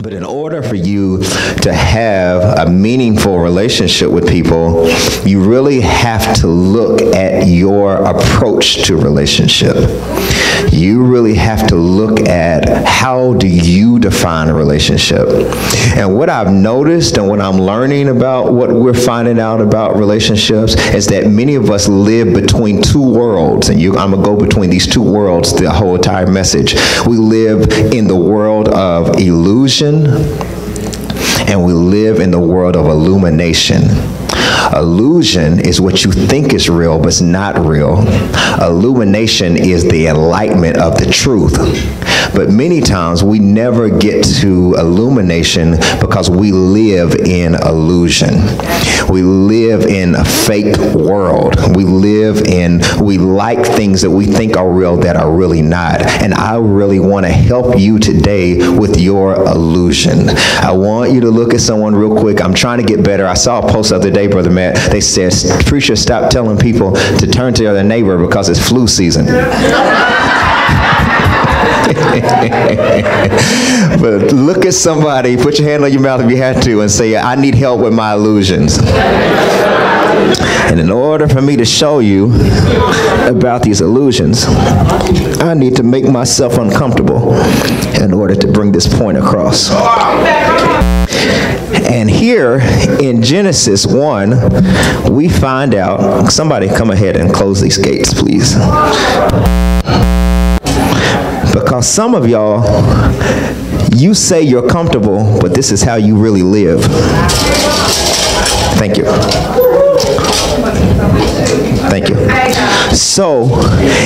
But in order for you to have a meaningful relationship with people, you really have to look at your approach to relationship. You really have to look at how do you define a relationship. And what I've noticed and what I'm learning about what we're finding out about relationships is that many of us live between two worlds. And I'm going to go between these two worlds the whole entire message. We live in the world of illusion, and we live in the world of illumination. Illusion is what you think is real, but it's not real. Illumination is the enlightenment of the truth. But many times we never get to illumination because we live in illusion. We live in a fake world. We like things that we think are real that are really not. And I really want to help you today with your illusion. I want you to look at someone real quick. I'm trying to get better. I saw a post the other day, Brother Matt. They said, preacher, stop telling people to turn to their neighbor because it's flu season. But look at somebody, put your hand on your mouth if you have to, and say, I need help with my illusions. And in order for me to show you about these illusions, I need to make myself uncomfortable in order to bring this point across. And here in Genesis 1, we find out, somebody come ahead and close these gates, please. Because some of y'all, you say you're comfortable, but this is how you really live. Thank you. Thank you. So,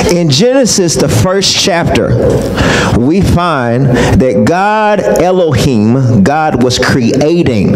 in Genesis, the first chapter, we find that God, Elohim, God was creating.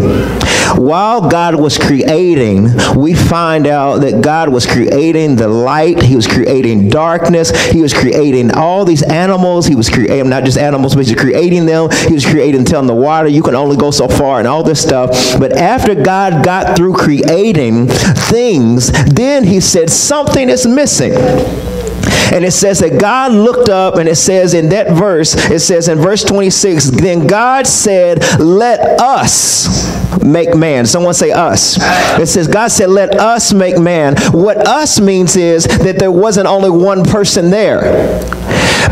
While God was creating, we find out that God was creating the light. He was creating darkness. He was creating all these animals. He was creating, not just animals, but he was creating them. He was creating, telling the water, you can only go so far and all this stuff. But after God got through creating things, then he said something is missing. And it says that God looked up, and it says in that verse, it says in verse 26, then God said, let us make man. Someone say us. It says God said, let us make man. What us means is that there wasn't only one person there.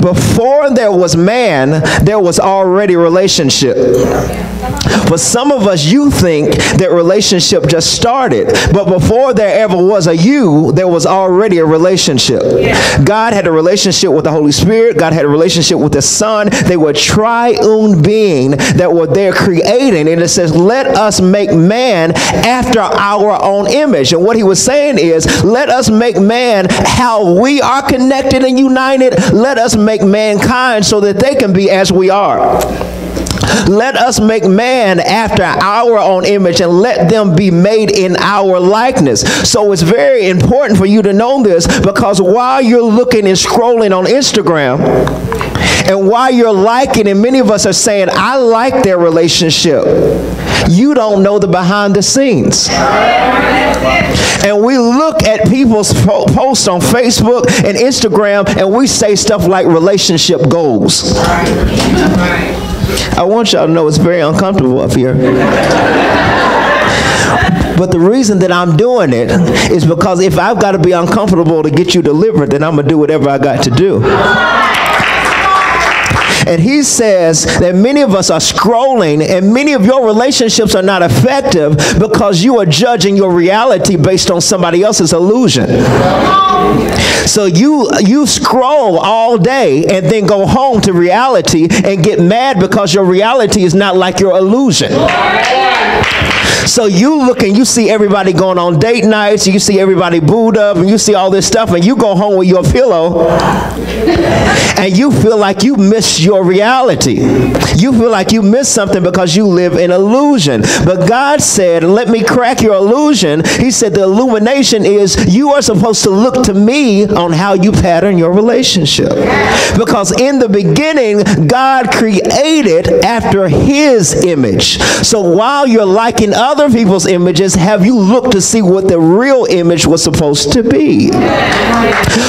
Before there was man, there was already relationship. For some of us, you think that relationship just started, but before there ever was a you, there was already a relationship. God had a relationship with the Holy Spirit. God had a relationship with the Son. They were triune being that were there creating. And it says, let us make man after our own image. And what he was saying is, let us make man how we are connected and united. Let us make mankind so that they can be as we are. Let us make man after our own image, and let them be made in our likeness. So it's very important for you to know this, because while you're looking and scrolling on Instagram, and while you're liking, and many of us are saying, I like their relationship, you don't know the behind the scenes. And we look at people's posts on Facebook and Instagram, and we say stuff like relationship goals. I want y'all to know it's very uncomfortable up here. But the reason that I'm doing it is because if I've got to be uncomfortable to get you delivered, then I'm going to do whatever I got to do. And he says that many of us are scrolling, and many of your relationships are not effective because you are judging your reality based on somebody else's illusion. So you scroll all day and then go home to reality and get mad because your reality is not like your illusion. So you look and you see everybody going on date nights, you see everybody booed up, and you see all this stuff, and you go home with your pillow and you feel like you missed your reality. You feel like you missed something because you live in illusion. But God said, let me crack your illusion. He said the illumination is you are supposed to look to me on how you pattern your relationship. Because in the beginning, God created after his image. So while you're liking other people's images, have you looked to see what the real image was supposed to be?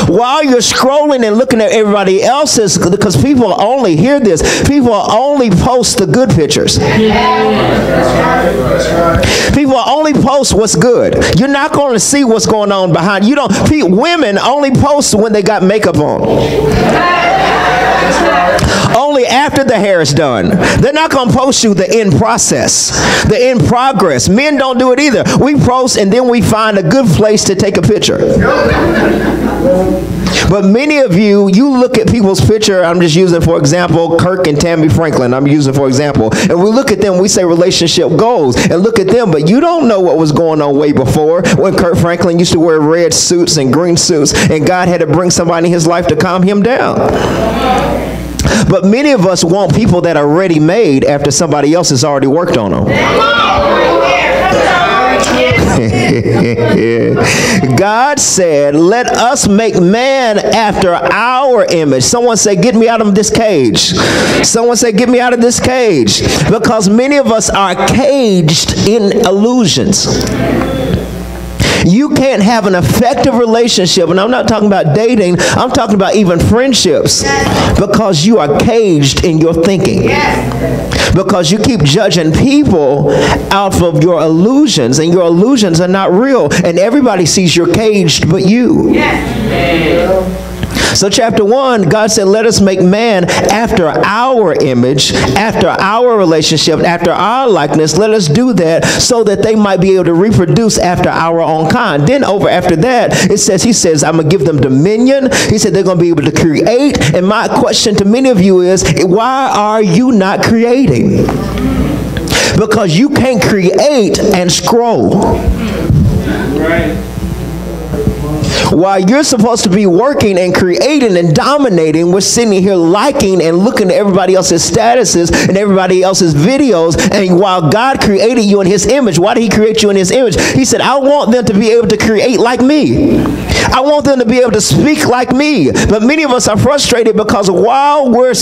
While you're scrolling and looking at everybody else's, because people only only, hear this, people will only post the good pictures. People will only post what's good. You're not going to see what's going on behind. You don't. Women only post when they got makeup on. Only after the hair is done. They're not going to post you the end process, the end progress. Men don't do it either. We post and then we find a good place to take a picture. But many of you, you look at people's picture, I'm just using for example, Kirk and Tammy Franklin, I'm using for example, and we look at them, we say relationship goals, and look at them, but you don't know what was going on way before when Kirk Franklin used to wear red suits and green suits, and God had to bring somebody in his life to calm him down. But many of us want people that are ready-made after somebody else has already worked on them. God said, let us make man after our image. Someone say, get me out of this cage. Someone say, get me out of this cage. Because many of us are caged in illusions. You can't have an effective relationship, and I'm not talking about dating, I'm talking about even friendships, because you are caged in your thinking. Because you keep judging people out of your illusions, and your illusions are not real, and everybody sees you're caged but you. So chapter 1, God said, let us make man after our image, after our relationship, after our likeness. Let us do that so that they might be able to reproduce after our own kind. Then over after that, he says, I'm going to give them dominion. He said they're going to be able to create. And my question to many of you is, why are you not creating? Because you can't create and scroll. Right. While you're supposed to be working and creating and dominating, we're sitting here liking and looking at everybody else's statuses and everybody else's videos. And while God created you in his image, why did he create you in his image? He said, I want them to be able to create like me. I want them to be able to speak like me. But many of us are frustrated because while we're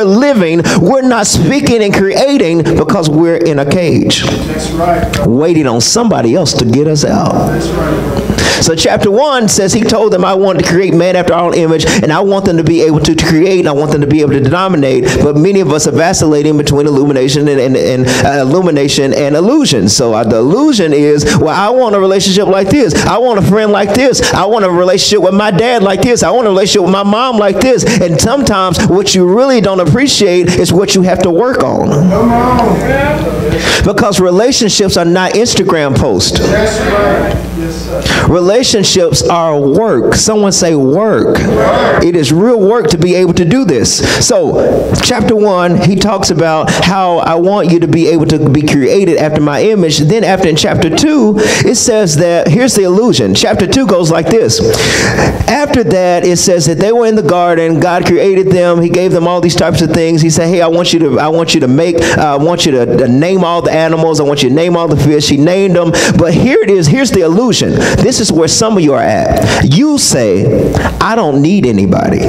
living, we're not speaking and creating because we're in a cage. That's right. Waiting on somebody else to get us out. That's right. So chapter 1 says he told them, I want to create man after our own image, and I want them to be able to create, and I want them to be able to dominate. But many of us are vacillating between illumination and illumination and illusion. So the illusion is, well, I want a relationship like this. I want a friend like this. I want a relationship with my dad like this. I want a relationship with my mom like this. And sometimes what you really don't appreciate is what you have to work on. Because relationships are not Instagram posts. That's right. Yes, sir. Relationships are work. Someone say work. It is real work to be able to do this. So chapter 1, he talks about how I want you to be able to be created after my image. Then after in chapter 2, it says that, here's the illusion. Chapter 2 goes like this. After that, it says that they were in the garden. God created them. He gave them all these types of things. He said, hey, I want you to name all the animals. I want you to name all the fish. He named them. But here it is. Here's the illusion. This is where some of you are at. You say, I don't need anybody.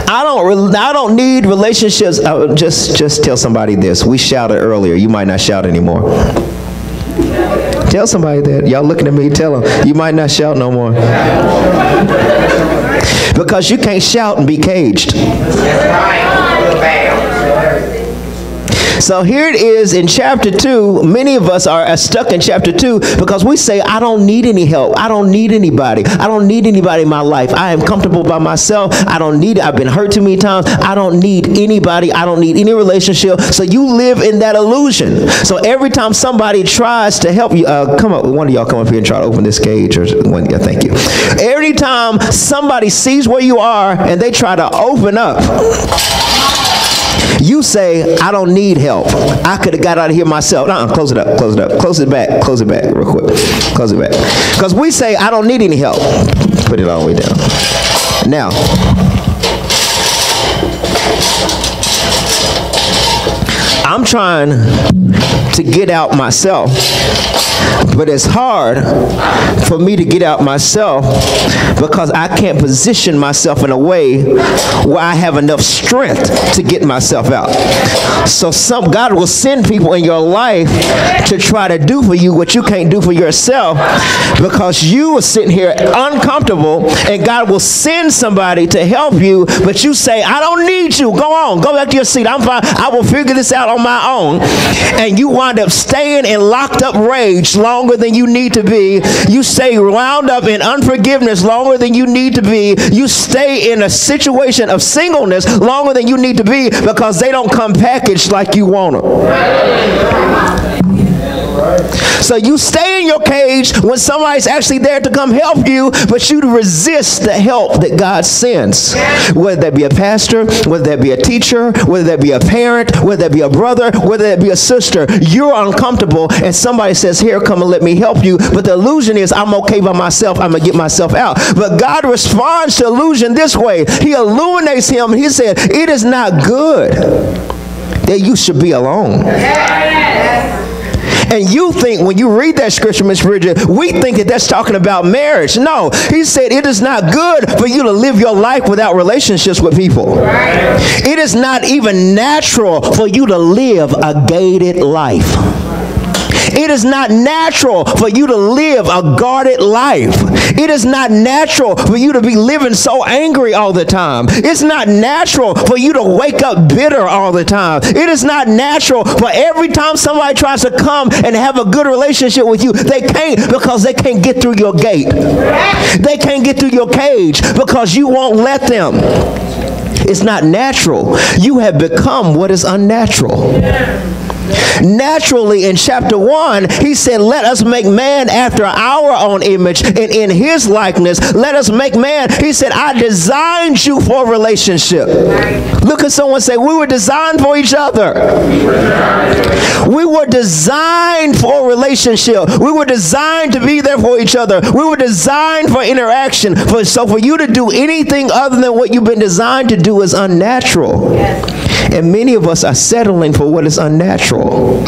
I don't need relationships. Just tell somebody this. We shouted earlier. You might not shout anymore. Tell somebody that. Y'all looking at me. Tell them. You might not shout no more. Because you can't shout and be caged. So here it is in chapter 2. Many of us are stuck in chapter 2 because we say, I don't need any help. I don't need anybody. I don't need anybody in my life. I am comfortable by myself. I don't need it. I've been hurt too many times. I don't need anybody. I don't need any relationship. So you live in that illusion. So every time somebody tries to help you, come up, one of y'all come up here and try to open this cage. Or one, yeah, thank you. Every time somebody sees where you are and they try to open up, you say, I don't need help. I could have got out of here myself. Close it up, close it up, close it back real quick. Close it back. Because we say, I don't need any help. Put it all the way down. Now, I'm trying to get out myself. But it's hard for me to get out myself because I can't position myself in a way where I have enough strength to get myself out. So God will send people in your life to try to do for you what you can't do for yourself because you are sitting here uncomfortable, and God will send somebody to help you, but you say, I don't need you. Go on. Go back to your seat. I'm fine. I will figure this out on my own. And you wind up staying in locked up rage longer than you need to be. You stay wound up in unforgiveness longer than you need to be. You stay in a situation of singleness longer than you need to be because they don't come packaged like you want them. So you stay in your cage when somebody's actually there to come help you, but you resist the help that God sends. Whether that be a pastor, whether that be a teacher, whether that be a parent, whether that be a brother, whether that be a sister, you're uncomfortable and somebody says, here, come and let me help you. But the illusion is, I'm okay by myself, I'm going to get myself out. But God responds to illusion this way. He illuminates him. He said, it is not good that you should be alone. And you think, when you read that scripture, Miss Bridget, we think that that's talking about marriage. No, he said it is not good for you to live your life without relationships with people. It is not even natural for you to live a gated life. It is not natural for you to live a guarded life. It is not natural for you to be living so angry all the time. It's not natural for you to wake up bitter all the time. It is not natural for every time somebody tries to come and have a good relationship with you, they can't, because they can't get through your gate. They can't get through your cage because you won't let them. It's not natural. You have become what is unnatural. Naturally, in chapter 1, he said, let us make man after our own image and in his likeness. Let us make man. He said, I designed you for a relationship. Look at someone, say, we were designed for each other. We were designed for a relationship. We were designed to be there for each other. We were designed for interaction. So for you to do anything other than what you've been designed to do is unnatural. And many of us are settling for what is unnatural.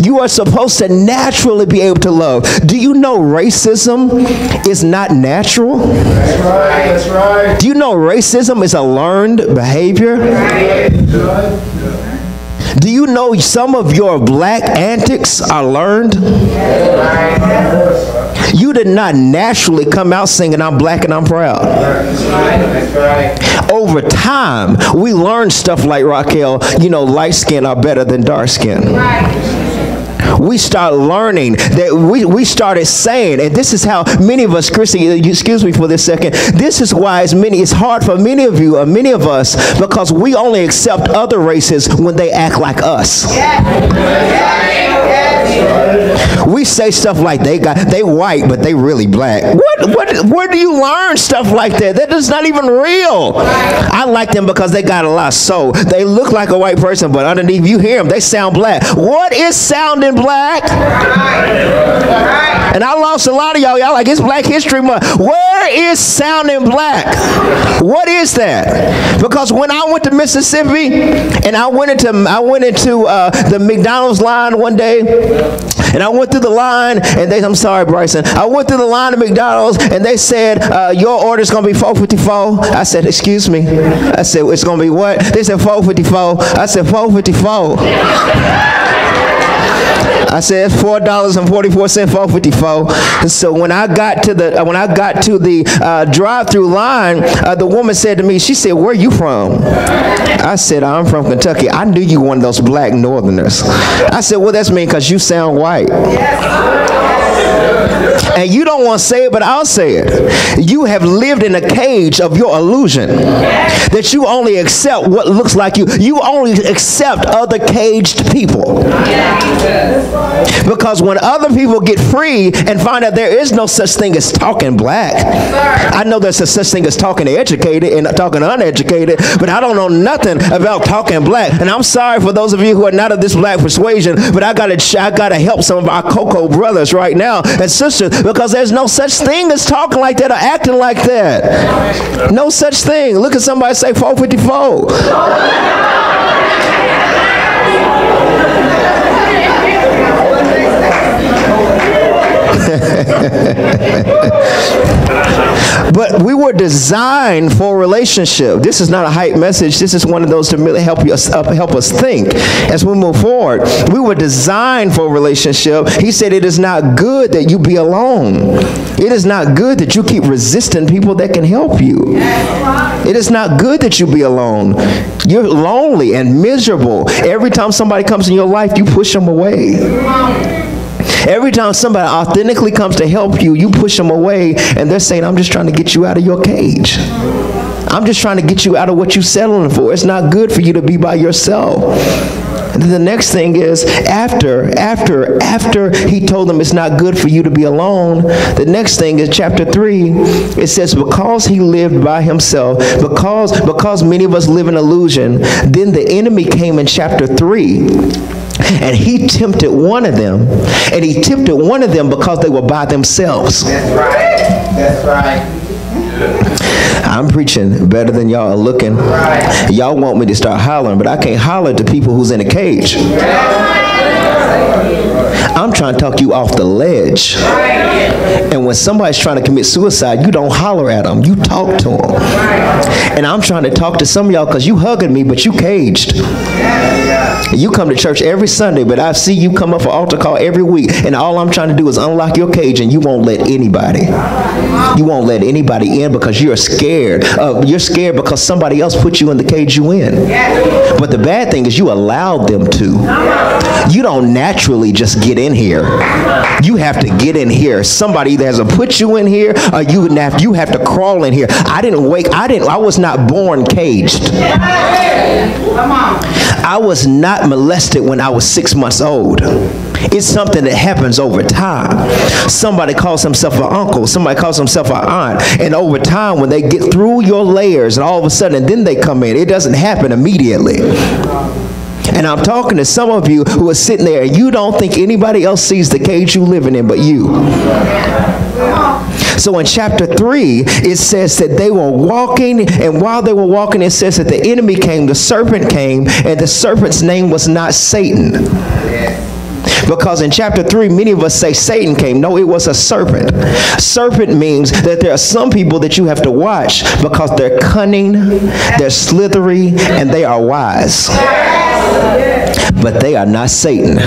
You are supposed to naturally be able to love. Do you know racism is not natural? That's right. That's right. Do you know racism is a learned behavior? Do you know some of your black antics are learned? You did not naturally come out singing, I'm black and I'm proud. Over time, we learn stuff like, Raquel, you know, light skin are better than dark skin. We start learning that we started saying, and this is how many of us, Chrissy, excuse me for this second, this is why it's hard for many of you, or many of us, because we only accept other races when they act like us. We say stuff like they white, but they really black. Where do you learn stuff like that? That is not even real. I like them because they got a lot of soul. They look like a white person, but underneath you hear them, they sound black. What is sounding black? And I lost a lot of y'all. Y'all like, it's Black History Month. Where is sounding black? What is that? Because when I went to Mississippi and I went into the McDonald's line one day, and I went through the line, and I'm sorry, Bryson. I went through the line at McDonald's, and they said, your order's going to be $4.54. I said, excuse me. I said, it's going to be what? They said $4.54. I said, $4.54. I said $4.44, $4.54. And so when I got to the drive-through line, the woman said to me, she said, where are you from? I said, I'm from Kentucky. I knew you were one of those black northerners. I said, well, that's mean because you sound white. And you don't want to say it, but I'll say it. You have lived in a cage of your illusion that you only accept what looks like you. You only accept other caged people. Because when other people get free and find out there is no such thing as talking black, I know there's a such thing as talking educated and talking uneducated, but I don't know nothing about talking black. And I'm sorry for those of you who are not of this black persuasion, but I gotta help some of our Cocoa brothers right now and sisters, because there's no such thing as talking like that or acting like that. No such thing. Look at somebody say $4.54. But we were designed for a relationship. This is not a hype message. This is one of those to really help us think as we move forward. We were designed for a relationship. He said it is not good that you be alone. It is not good that you keep resisting people that can help you. It is not good that you be alone. You're lonely and miserable. Every time somebody comes in your life, you push them away. Every time somebody authentically comes to help you, you push them away, and they're saying, I'm just trying to get you out of your cage. I'm just trying to get you out of what you're settling for. It's not good for you to be by yourself. And then the next thing is, after he told them it's not good for you to be alone, the next thing is chapter 3. It says, because he lived by himself, because many of us live in illusion, then the enemy came in chapter 3. And he tempted one of them. And he tempted one of them because they were by themselves. That's right. That's right. I'm preaching better than y'all are looking. Right. Y'all want me to start hollering, but I can't holler to people who's in a cage. I'm trying to talk you off the ledge. And when somebody's trying to commit suicide, you don't holler at them. You talk to them. And I'm trying to talk to some of y'all because you hugging me, but you caged. You come to church every Sunday, but I see you come up for altar call every week, and all I'm trying to do is unlock your cage, and you won't let anybody. You won't let anybody in because you're scared. You're scared because somebody else put you in the cage you in. But the bad thing is you allowed them to. You don't naturally just get in here. You have to get in here. Somebody either has to put you in here, or you have to crawl in here. I was not born caged. I was not molested when I was 6 months old. It's something that happens over time. Somebody calls himself an uncle. Somebody calls himself an aunt. And over time, when they get through your layers, and all of a sudden, and then they come in, it doesn't happen immediately. And I'm talking to some of you who are sitting there, and you don't think anybody else sees the cage you living in but you. So in chapter 3, it says that they were walking, and while they were walking, it says that the enemy came, the serpent came, and the serpent's name was not Satan. Because in chapter 3, many of us say Satan came. No, it was a serpent. Serpent means that there are some people that you have to watch because they're cunning, they're slithery, and they are wise. But they are not Satan.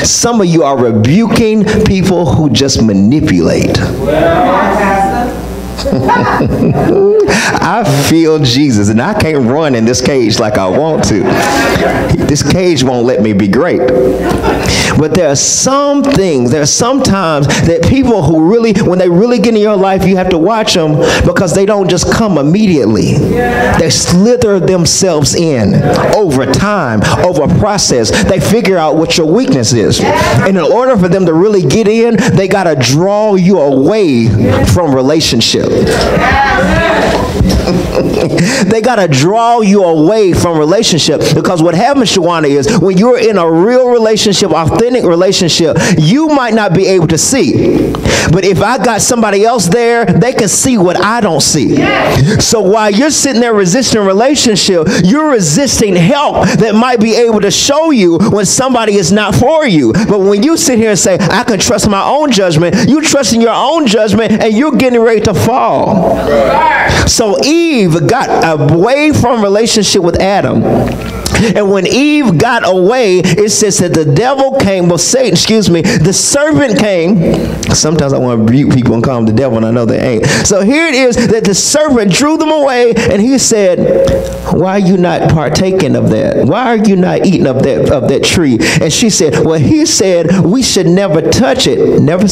Some of you are rebuking people who just manipulate. I feel Jesus, and I can't run in this cage like I want to. This cage won't let me be great. But there are some things, there are some times that people who really, when they really get in your life, you have to watch them because they don't just come immediately. They slither themselves in over time, over a process. They figure out what your weakness is. And in order for them to really get in, they got to draw you away from relationship. They got to draw you away from relationship, because what happens, Shawana, is when you're in a real relationship, authentic relationship, you might not be able to see. But if I got somebody else there, they can see what I don't see. So while you're sitting there resisting relationship, you're resisting help that might be able to show you when somebody is not for you. But when you sit here and say, I can trust my own judgment, you're trusting your own judgment, and you're getting ready to fall. So Eve got away from relationship with Adam. And when Eve got away, it says that the devil came, well, Satan, the serpent came. Sometimes I want to rebuke people and call them the devil, and I know they ain't. So here it is that the serpent drew them away, and he said, why are you not partaking of that? Why are you not eating of that tree? And she said, well, he said we should never touch it. He never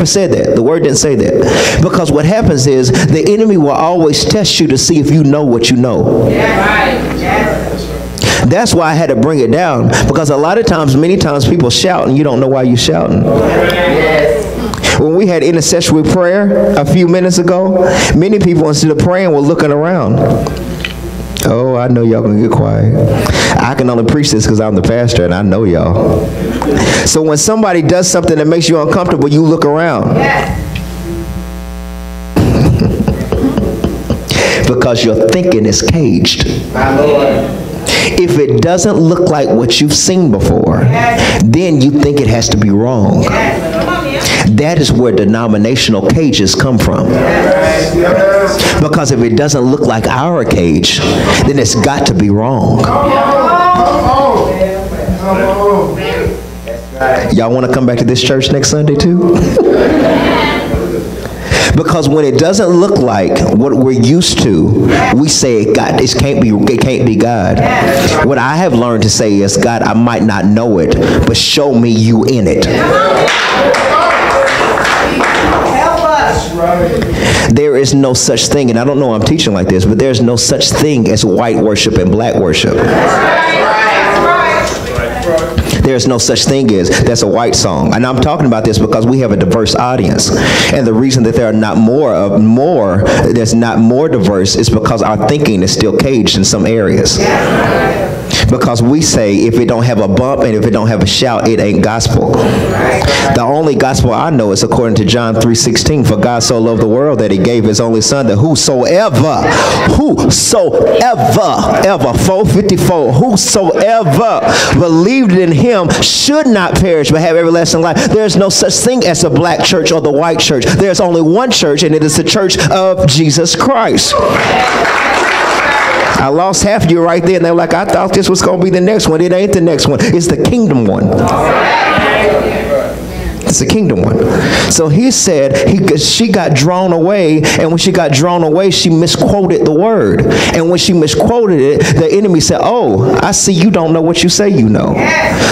said that. The word didn't say that. Because what happens is the enemy will always test you to see if you know what you know. Yeah, right. Yes. That's why I had to bring it down, because a lot of times, many times, people shout and you don't know why you're shouting. Yes. When we had intercessory prayer a few minutes ago, many people, instead of praying, were looking around. Oh, I know y'all gonna get quiet. I can only preach this because I'm the pastor and I know y'all. So when somebody does something that makes you uncomfortable, you look around. Yes. Because your thinking is caged. My Lord. If it doesn't look like what you've seen before, then you think it has to be wrong. That is where denominational cages come from. Because if it doesn't look like our cage, then it's got to be wrong. Y'all want to come back to this church next Sunday too? Because when it doesn't look like what we're used to, we say, God, it can't be God. What I have learned to say is, God, I might not know it, but show me you in it. There is no such thing, and I don't know I'm teaching like this, but there's no such thing as white worship and black worship. There's no such thing as that's a white song. And I'm talking about this because we have a diverse audience. And the reason that there are not there's not more diverse is because our thinking is still caged in some areas. Because we say if it don't have a bump and if it don't have a shout, it ain't gospel. The only gospel I know is according to John 3:16. For God so loved the world that he gave his only son, that whosoever, 454, whosoever believed in him should not perish but have everlasting life. There's no such thing as a black church or the white church. There's only one church, and it is the church of Jesus Christ. I lost half of you right there, and they're like, I thought this was going to be the next one. It ain't the next one. It's the kingdom one. It's the kingdom one. So he said she got drawn away, and when she got drawn away, she misquoted the word. And when she misquoted it, the enemy said, oh, I see you don't know what you say you know.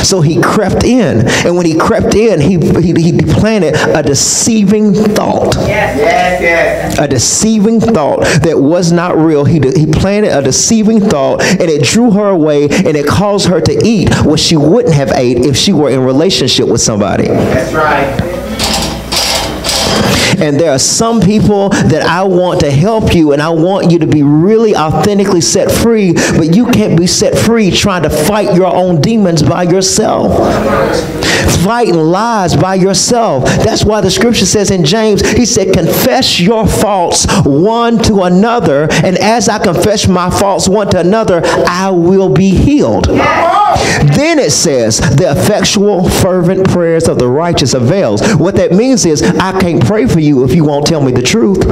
So he crept in, and when he crept in, he planted a deceiving thought. A deceiving thought that was not real. He planted a deceiving thought, and it drew her away, and it caused her to eat what she wouldn't have ate if she were in relationship with somebody. That's right. And there are some people that I want to help you, and I want you to be really authentically set free, but you can't be set free trying to fight your own demons by yourself. Fighting lies by yourself. That's why the scripture says in James, he said, confess your faults one to another, and as I confess my faults one to another, I will be healed. Then it says, the effectual, fervent prayers of the righteous avails. What that means is, I can't pray for you if you won't tell me the truth.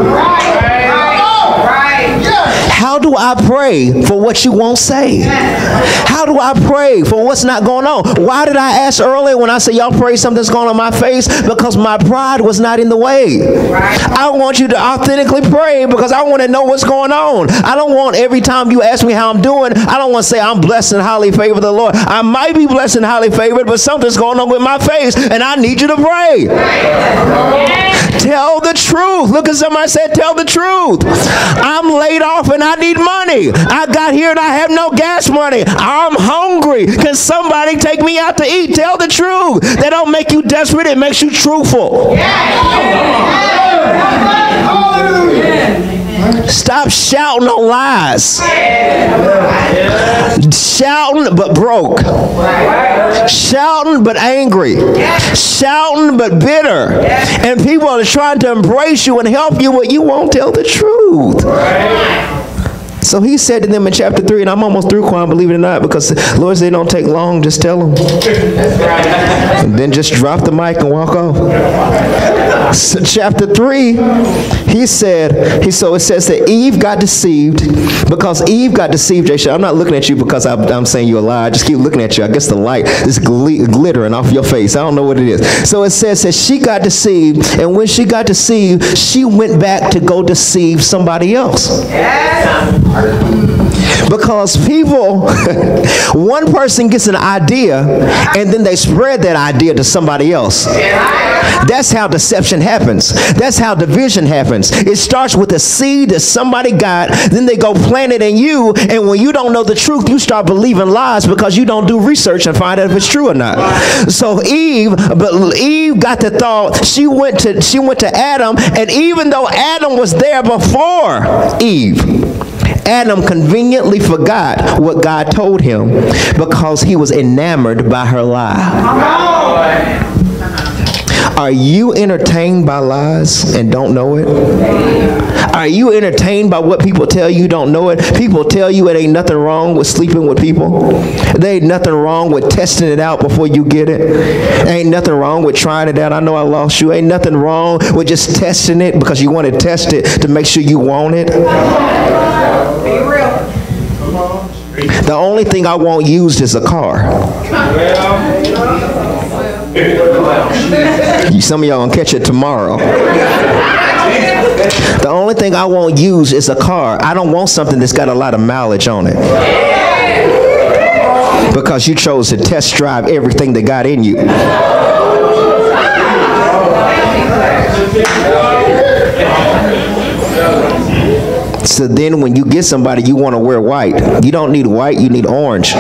How do I pray for what you won't say? How do I pray for what's not going on? Why did I ask earlier when I said, y'all pray something's going on in my face? Because my pride was not in the way. I want you to authentically pray because I want to know what's going on. I don't want every time you ask me how I'm doing, I don't want to say I'm blessed and highly favored of the Lord. I might be blessed and highly favored, but something's going on with my face, and I need you to pray. Tell the truth. Look at somebody said, tell the truth. I'm laid off and I need money. I got here and I have no gas money. I'm hungry. Can somebody take me out to eat? Tell the truth. That don't make you desperate. It makes you truthful. Stop shouting on lies. Shouting but broke. Shouting but angry. Shouting but bitter. And people are trying to embrace you and help you, but you won't tell the truth. So he said to them in chapter 3, and I'm almost through, Quan, believe it or not, because the Lord said, don't take long, just tell them. And then just drop the mic and walk off. So chapter 3, he said, so it says that Eve got deceived, because Eve got deceived, Jay. I'm not looking at you because I'm saying you're a lie. I just keep looking at you. I guess the light is glittering off your face. I don't know what it is. So it says that she got deceived, and when she got deceived, she went back to go deceive somebody else. Because people, one person gets an idea and then they spread that idea to somebody else. That's how deception happens. That's how division happens. It starts with a seed that somebody got, then they go plant it in you, and when you don't know the truth, you start believing lies because you don't do research and find out if it's true or not. So Eve got the thought, she went to Adam, and even though Adam was there before Eve, Adam conveniently forgot what God told him because he was enamored by her lie. Are you entertained by lies and don't know it? Are you entertained by what people tell you don't know it? People tell you it ain't nothing wrong with sleeping with people. There ain't nothing wrong with testing it out before you get it. There ain't nothing wrong with trying it out. I know I lost you. Ain't nothing wrong with just testing it because you want to test it to make sure you want it. Be real. The only thing I won't use is a car. Some of y'all gonna catch it tomorrow. The only thing I won't use is a car. I don't want something that's got a lot of mileage on it. Because you chose to test drive everything that got in you. So then when you get somebody, you want to wear white. You don't need white, you need orange.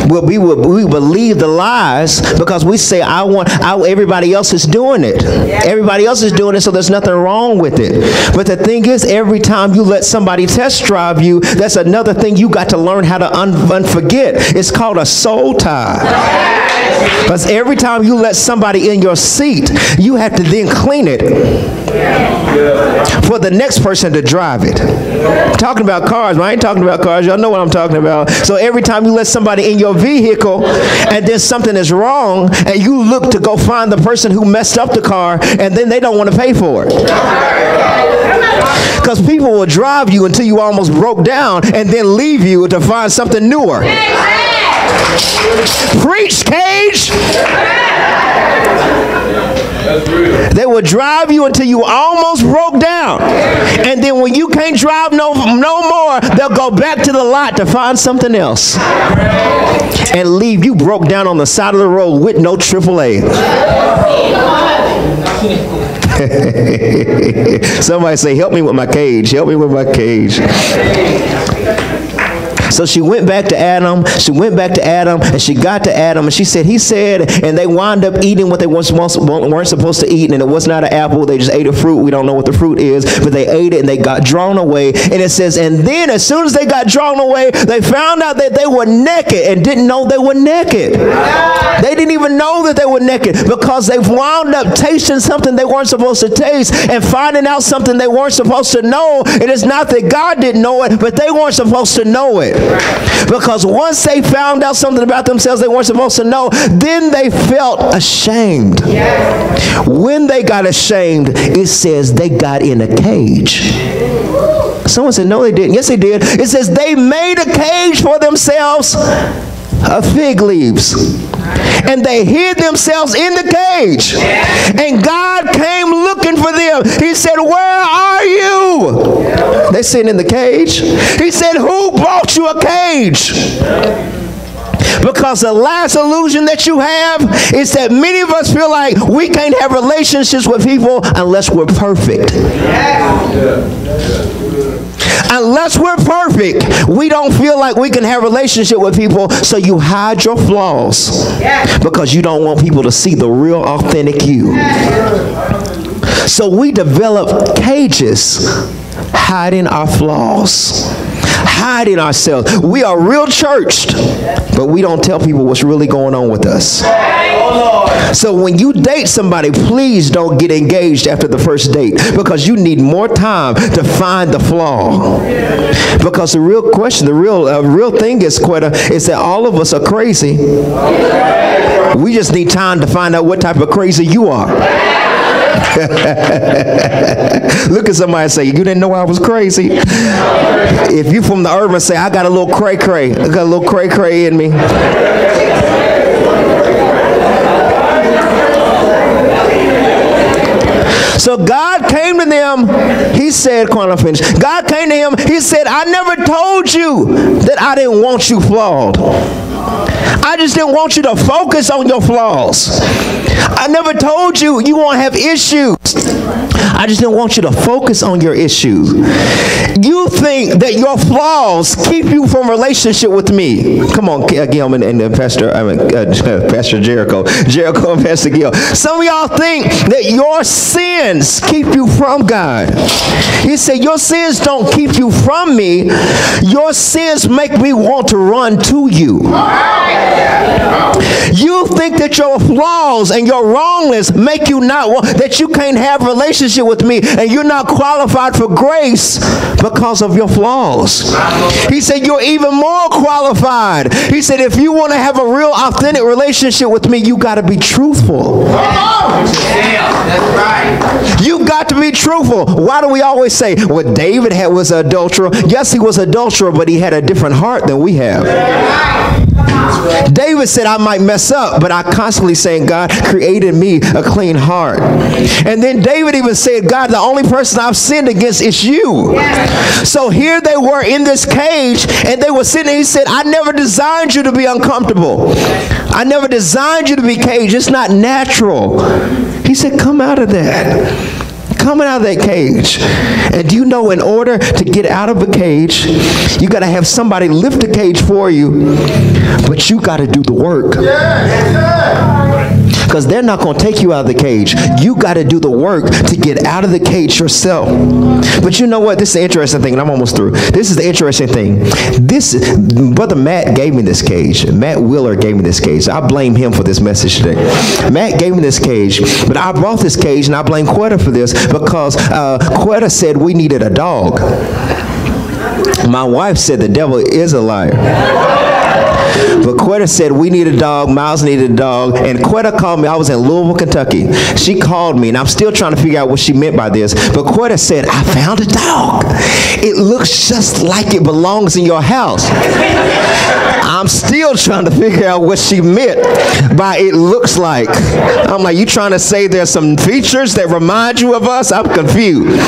We believe the lies because we say, everybody else is doing it. Everybody else is doing it, so there's nothing wrong with it. But the thing is, every time you let somebody test drive you, that's another thing you got to learn how to unforget. It's called a soul tie. Because every time you let somebody in your seat, you have to then clean it for the next person to drive it. I'm talking about cars, but I ain't talking about cars. Y'all know what I'm talking about. So every time you let somebody in your vehicle and then something is wrong and you look to go find the person who messed up the car and then they don't want to pay for it. Because people will drive you until you almost broke down and then leave you to find something newer. Preach, Cage! They will drive you until you almost broke down. And then when you can't drive no more, they'll go back to the lot to find something else. And leave you broke down on the side of the road with no AAA. Somebody say, help me with my cage. Help me with my cage. So she went back to Adam, and she got to Adam, and she said, he said, and they wound up eating what they weren't supposed to eat, and it was not an apple, they just ate a fruit. We don't know what the fruit is, but they ate it, and they got drawn away. And it says, and then as soon as they got drawn away, they found out that they were naked and didn't know they were naked. They didn't even know that they were naked because they wound up tasting something they weren't supposed to taste and finding out something they weren't supposed to know. It is not that God didn't know it, but they weren't supposed to know it. Because once they found out something about themselves they weren't supposed to know, then they felt ashamed. When they got ashamed, it says they got in a cage. Someone said, no, they didn't. Yes, they did. It says they made a cage for themselves of fig leaves. And they hid themselves in the cage. And God came looking for them. He said, where are you? They sitting in the cage. He said, who brought you a cage? Because the last illusion that you have is that many of us feel like we can't have relationships with people unless we're perfect. Unless we're perfect, we don't feel like we can have a relationship with people, so you hide your flaws because you don't want people to see the real, authentic you. So we develop cages hiding our flaws, hiding ourselves. We are real churched, but we don't tell people what's really going on with us. So when you date somebody, please don't get engaged after the first date because you need more time to find the flaw. Because the real question, the real thing is that all of us are crazy. We just need time to find out what type of crazy you are. Look at somebody and say, you didn't know I was crazy? If you from the urban, say, I got a little cray-cray. I got a little cray-cray in me. So God came to them. He said, God came to him. He said, I never told you that I didn't want you flawed. I just didn't want you to focus on your flaws. I never told you you won't have issues. I just didn't want you to focus on your issues. You think that your flaws keep you from relationship with me. Come on, Gil and Pastor Jericho and Pastor Gil. Some of y'all think that your sins keep you from God. He said, your sins don't keep you from me. Your sins make me want to run to you. You think that your flaws and your wrongness make you not want, that you can't have a relationship with me, and you're not qualified for grace because of your flaws. He said, you're even more qualified. He said, if you want to have a real authentic relationship with me, you got to be truthful. That's right. You got to be truthful. Why do we always say, well, David was an adulterer? Yes, he was an adulterer, but he had a different heart than we have. David said, I might mess up, but I constantly saying, God created me a clean heart. And then David even said, God, the only person I've sinned against is you. Yes. So here they were in this cage, and they were sitting there. He said, I never designed you to be uncomfortable. I never designed you to be caged. It's not natural. He said, come out of that. Coming out of that cage. And do you know, in order to get out of a cage, you got to have somebody lift the cage for you, but you got to do the work. Because they're not going to take you out of the cage. You got to do the work to get out of the cage yourself. But you know what? This is the interesting thing, and I'm almost through. This is the interesting thing. Brother Matt gave me this cage. Matt Wheeler gave me this cage. I blame him for this message today. Matt gave me this cage, but I brought this cage, and I blame Quetta for this because Quetta said we needed a dog. My wife said the devil is a liar. But Quetta said we need a dog, Miles needed a dog, and Quetta called me. I was in Louisville, Kentucky. She called me, and I'm still trying to figure out what she meant by this. But Quetta said, I found a dog. It looks just like it belongs in your house. I'm still trying to figure out what she meant by it looks like. I'm like, you trying to say there's some features that remind you of us? I'm confused.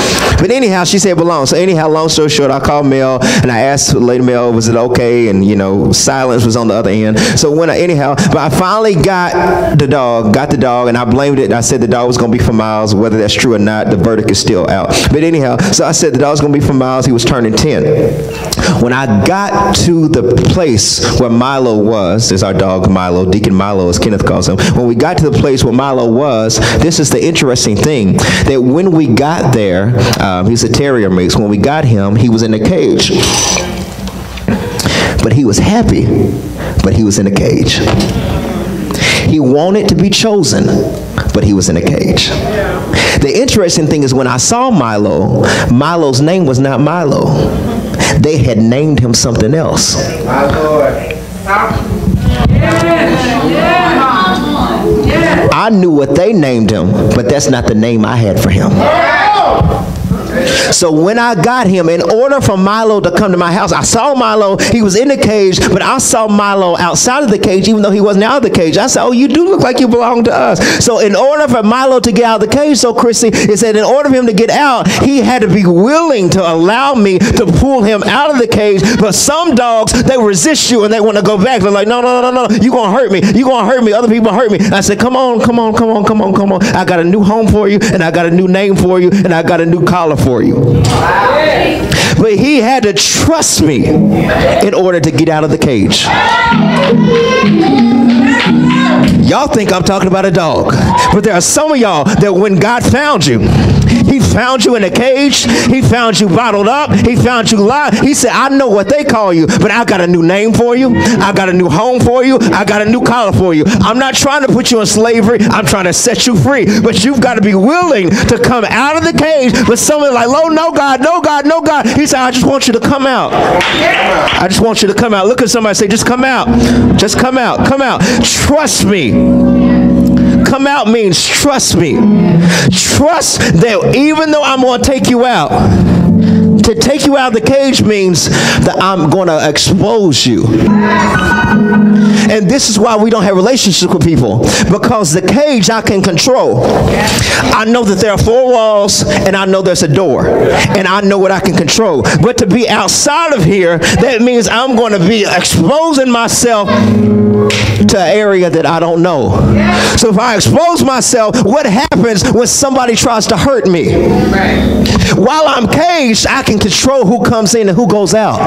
But anyhow, she said belongs. So anyhow, long story short, I called Mel, and I asked Lady Mel, was it okay? And, you know, silence was on the other end. So when but I finally got the dog, and I blamed it. I said the dog was going to be for Miles. Whether that's true or not, the verdict is still out. But anyhow, so I said the dog's going to be for Miles. He was turning 10. When I got to the place where Milo was, there's our dog Milo, Deacon Milo as Kenneth calls him. When we got to the place where Milo was, this is the interesting thing, that when we got there, he's a terrier mix. When we got him, he was in a cage. But he was happy, but he was in a cage. He wanted to be chosen, but he was in a cage. The interesting thing is when I saw Milo, Milo's name was not Milo. They had named him something else. My Lord. I knew what they named him, but that's not the name I had for him. So when I got him, in order for Milo to come to my house, I saw Milo, he was in the cage, but I saw Milo outside of the cage, even though he wasn't out of the cage. I said, oh, you do look like you belong to us. So in order for Milo to get out of the cage, so Chrissy, it said in order for him to get out, he had to be willing to allow me to pull him out of the cage. But some dogs, they resist you and they want to go back. They're like, no, you're going to hurt me. You're going to hurt me. Other people hurt me. I said, come on. I got a new home for you, and I got a new name for you, and I got a new collar for you. But he had to trust me in order to get out of the cage. Y'all think I'm talking about a dog, but there are some of y'all that when God found you, he found you in a cage, he found you bottled up, he found you locked. He said, I know what they call you, but I got a new name for you, I got a new home for you, I got a new collar for you. I'm not trying to put you in slavery, I'm trying to set you free, but you've got to be willing to come out of the cage. But someone like, oh, no God. He said, I just want you to come out. I just want you to come out. Look at somebody and say, just come out. Just come out. Come out. Trust me. Come out means trust me. Trust that even though I'm going to take you out, to take you out of the cage means that I'm going to expose you. And this is why we don't have relationships with people, because the cage I can control. I know that there are 4 walls, and I know there's a door, and I know what I can control. But to be outside of here, that means I'm going to be exposing myself to an area that I don't know. So if I expose myself, what happens when somebody tries to hurt me? While I'm caged, I can control who comes in and who goes out.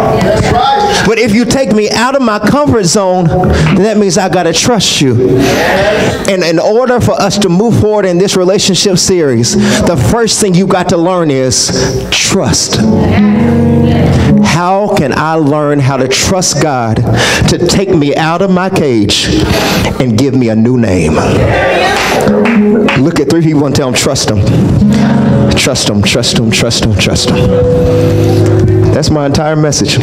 But if you take me out of my comfort zone, then that means I got to trust you. And in order for us to move forward in this relationship series, the first thing you got to learn is trust. How can I learn how to trust God to take me out of my cage and give me a new name? Look at 3 people and tell them, trust them. Trust them, trust them, trust them, trust them. That's my entire message.